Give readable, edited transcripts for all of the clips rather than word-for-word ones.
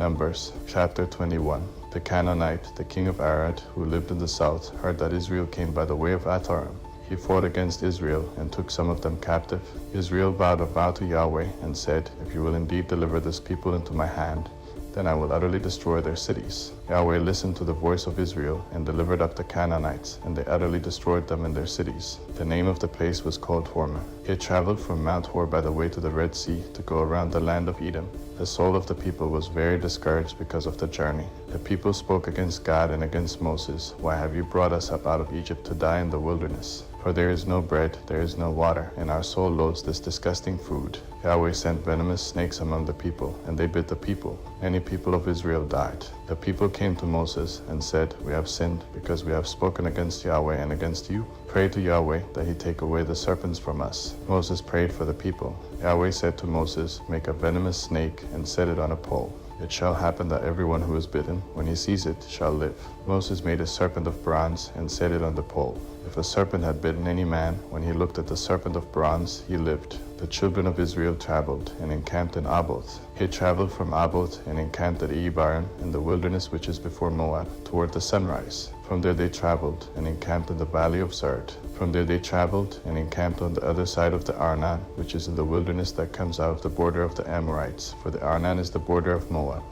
Numbers chapter 21. The Canaanite, the king of Arad, who lived in the south, heard that Israel came by the way of Atarim. He fought against Israel and took some of them captive. Israel vowed a vow to Yahweh and said, "If you will indeed deliver this people into my hand, then I will utterly destroy their cities." Yahweh listened to the voice of Israel and delivered up the Canaanites, and they utterly destroyed them and their cities. The name of the place was called Hormah. He traveled from Mount Hor by the way to the Red Sea to go around the land of Edom. The soul of the people was very discouraged because of the journey. The people spoke against God and against Moses. "Why have you brought us up out of Egypt to die in the wilderness? For there is no bread, there is no water, and our soul loathes this disgusting food." Yahweh sent venomous snakes among the people, and they bit the people. Many people of Israel died. The people came to Moses and said, "We have sinned because we have spoken against Yahweh and against you. Pray to Yahweh that he take away the serpents from us." Moses prayed for the people. Yahweh said to Moses, "Make a venomous snake and set it on a pole. It shall happen that everyone who is bitten, when he sees it, shall live." Moses made a serpent of bronze and set it on the pole. If a serpent had bitten any man, when he looked at the serpent of bronze, he lived. The children of Israel traveled and encamped in Aboth. He traveled from Aboth and encamped at Ebarim in the wilderness which is before Moab, toward the sunrise. From there they traveled and encamped in the valley of Zerd. From there they traveled and encamped on the other side of the Arnon, which is in the wilderness that comes out of the border of the Amorites, for the Arnon is the border of Moab,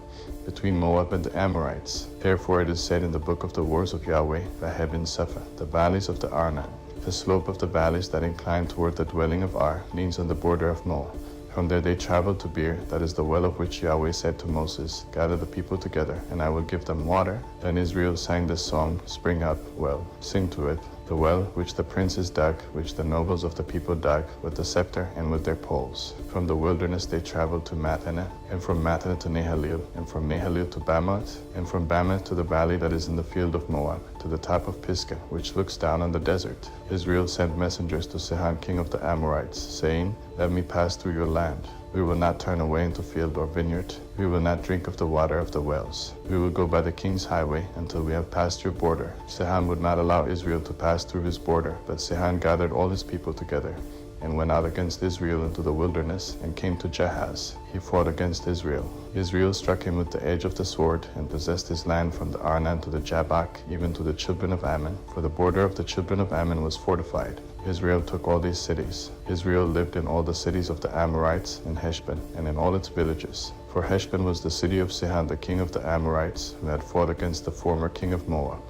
between Moab and the Amorites. Therefore it is said in the book of the wars of Yahweh, Vahebin Sepha, the valleys of the Arnon. The slope of the valleys that incline toward the dwelling of Ar leans on the border of Moab. From there they traveled to Beer, that is the well of which Yahweh said to Moses, "Gather the people together, and I will give them water." Then Israel sang this song, "Spring up, well, sing to it. The well which the princes dug, which the nobles of the people dug, with the scepter and with their poles." From the wilderness they traveled to Mathanah, and from Mathanah to Nehalil, and from Nehalil to Bamoth, and from Bamoth to the valley that is in the field of Moab, to the top of Pisgah, which looks down on the desert. Israel sent messengers to Sihon king of the Amorites, saying, "Let me pass through your land. We will not turn away into field or vineyard. We will not drink of the water of the wells. We will go by the king's highway until we have passed your border." Sihon would not allow Israel to pass through his border, but Sihon gathered all his people together and went out against Israel into the wilderness and came to Jahaz. He fought against Israel. Israel struck him with the edge of the sword and possessed his land from the Arnon to the Jabbok, even to the children of Ammon, for the border of the children of Ammon was fortified. Israel took all these cities. Israel lived in all the cities of the Amorites in Heshbon and in all its villages. For Heshbon was the city of Sihon the king of the Amorites, who had fought against the former king of Moab,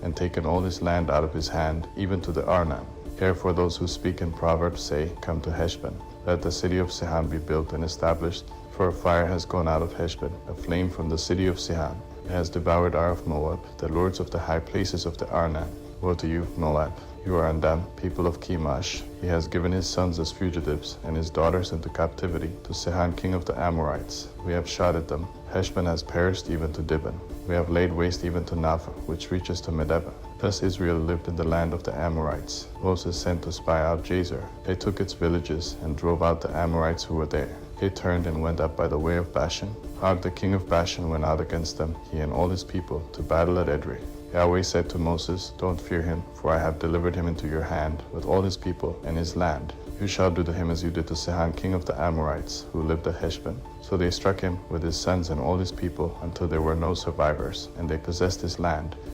and taken all his land out of his hand, even to the Arnon. Therefore those who speak in Proverbs say, "Come to Heshbon. Let the city of Sihon be built and established, for a fire has gone out of Heshbon, a flame from the city of Sihon. It has devoured Ar of Moab, the lords of the high places of the Arnon. Woe to you, Moab! You are undone, people of Chemosh. He has given his sons as fugitives, and his daughters into captivity, to Sihon king of the Amorites. We have shot at them. Heshbon has perished even to Dibon. We have laid waste even to Napha, which reaches to Medeba. Thus Israel lived in the land of the Amorites. Moses sent to spy out Jazer. They took its villages and drove out the Amorites who were there. They turned and went up by the way of Bashan. Og the king of Bashan went out against them, he and all his people, to battle at Edrei. Yahweh said to Moses, "Don't fear him, for I have delivered him into your hand, with all his people and his land. You shall do to him as you did to Sihon king of the Amorites, who lived at Heshbon." So they struck him with his sons and all his people until there were no survivors, and they possessed his land.